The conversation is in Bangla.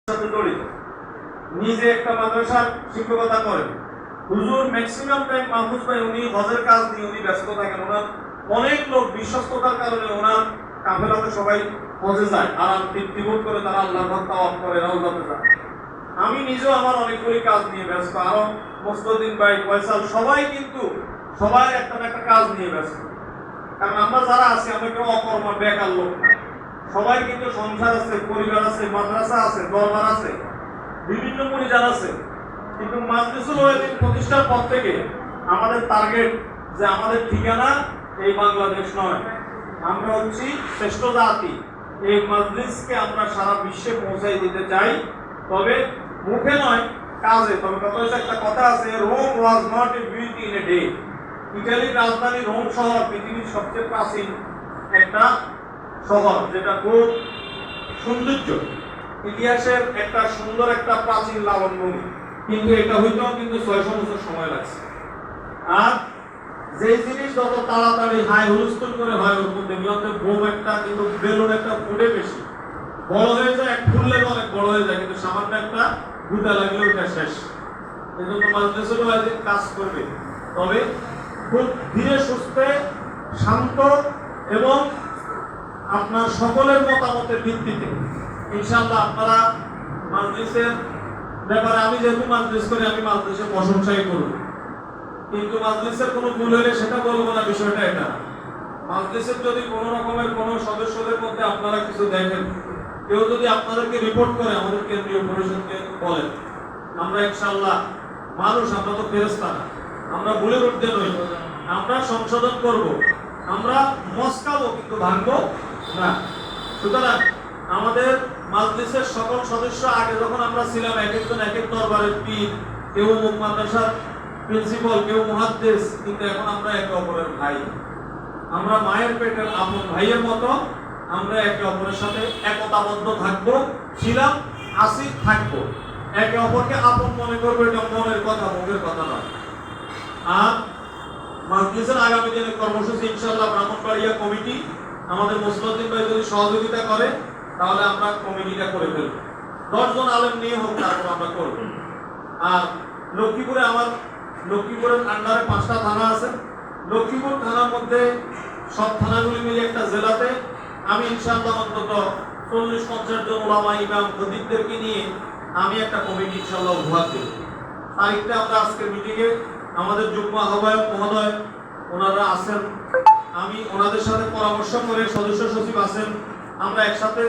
সাথে জড়িত, নিজে একটা মাদ্রাসার শিক্ষকতা করেন। হুজুর ম্যাক্সিমাম টাইম মাহফুজ ভাই উনি হজের কাজ নিয়ে উনি ব্যস্ত থাকেন। ওনার অনেক লোক বিশ্বস্ততার কারণে ওনার কাফেলাতে সবাই হজে যায়, আরাম তৃপ্তিবোধ করে তারা আল্লাহর ঘর তাওয়াফ করে, রওজাতে যায়। আমি নিজেও আমার অনেকগুলি কাজ নিয়ে ব্যস্ত, আরো মুস্তাদিন ভাই, ফয়সাল, সবাই কিন্তু সবাই একটা না একটা কাজ নিয়ে ব্যস্ত। কারণ আমরা যারা আছি আমরা কেউ অকর্ম বেকার লোক না, সবাই কিন্তু সংসার আছে, পরিবার আছে, মাদ্রাসা আছে, দরবার আছে, বিভিন্ন পরিবার আছে। কিন্তু মাজলিসুল ওয়াইদিন প্রতিষ্ঠার পর থেকে আমাদের টার্গেট যে আমাদের ঠিকানা এই বাংলাদেশ নয়, আমরা হচ্ছি শ্রেষ্ঠ জাতি। এই মাজলিসকে আমরা সারা বিশ্বে পৌঁছাই দিতে চাই, তবে মুখে নয়, কাজে। তবে কথা হচ্ছে, একটা কথা আছে, Rome was not a beauty in a day. ইটালির রাজধানী রোম শহর পৃথিবীর সবচেয়ে প্রাচীন একটা শহর, যেটা খুব সৌন্দর্য, ইতিহাসের একটা সুন্দর একটা প্রাচীন লাবণ্যভূমি, কিন্তু এটা হইতেও কিন্তু 600 বছর সময় লাগছে। আর যে জিনিস যত তাড়াতাড়ি হাই হুলস্থুল করে হয়, ওর মধ্যে নিয়ন্ত্রণে বোম একটা, কিন্তু বেলুন একটা ফুটে বেশি বড় হয়ে যায়, এক ফুললে অনেক বড় হয়ে যায়, কিন্তু সামান্য একটা গুটা লাগলে ওটা শেষ। এই জন্য মাজলিসুল ওয়াইদিন কাজ করবে, তবে খুব ধীরে সুস্থে, শান্ত এবং আপনার সকলের মতামতের ভিত্তিতে। ইনশাআল্লাহ আপনারা মাজলিসের ব্যাপারে, আমি যেহেতু মাজলিস করি, আমি মাজলিসের প্রশংসাই করব, কিন্তু মাজলিসের কোনো ভুল হলে সেটা বলবো না, বিষয়টা এটা। মাজলিসের যদি কোনো রকমের কোনো সদস্যদের মধ্যে আপনারা কিছু দেখেন, কেউ যদি আপনাদেরকে রিপোর্ট করে আমাদের কেন্দ্রীয় পরিষদকে বলেন, আমরা ইনশাআল্লাহ মানুষ, আমরা তো ফেরেশতা না, আমরা ভুলের ঊর্ধ্বে নই, আমরা সংশোধন করব, আমরা মস্কাবো কিন্তু ভাঙবো না। সুতরাং আমাদের মাজলিসের সকল সদস্য, আগে যখন আমরা ছিলাম এক একজন এক এক দরবারের পীর, কেউ মাদ্রাসার প্রিন্সিপাল, কেউ মুহাদ্দিস, কিন্তু এখন আমরা একে অপরের ভাই। আমরা মায়ের পেটের আপন ভাইয়ের মতো আমরা একে অপরের সাথে একতাবদ্ধ থাকবো, ছিলাম, আসি, থাকবো। একে অপরকে আপন মনে করবো, এটা মনের কথা, মুখের কথা নয়। আর মাজলিসের আগামী দিনের কর্মসূচি ইনশাআল্লাহ ব্রাহ্মণবাড়িয়া কমিটি, আমাদের মুসলিম ভাই যদি সহযোগিতা করে তাহলে আমরা কমিটিটা করে ফেলবো, 10 জন আলেম নিয়ে হোক, তারপর আমরা করব। আর লক্ষ্মীপুরে, আমার লক্ষ্মীপুরের আন্ডারে 5টা থানা আছে। লক্ষ্মীপুর থানার মধ্যে সব থানাগুলি মিলে একটা জেলাতে আমি ইনশাআল্লাহ অন্তত 40-50 জন ওলামা, ইমাম, খতিবদেরকে নিয়ে আমি একটা কমিটি ইনশাআল্লাহ উপহার দেব। তারিখটা আমরা আজকের মিটিংয়ে আমাদের যুগ্ম আহ্বায়ক মহোদয় ওনারা আছেন, আমি ওনাদের সাথে পরামর্শ করে, সদস্য সচিব আছেন, আমরা একসাথে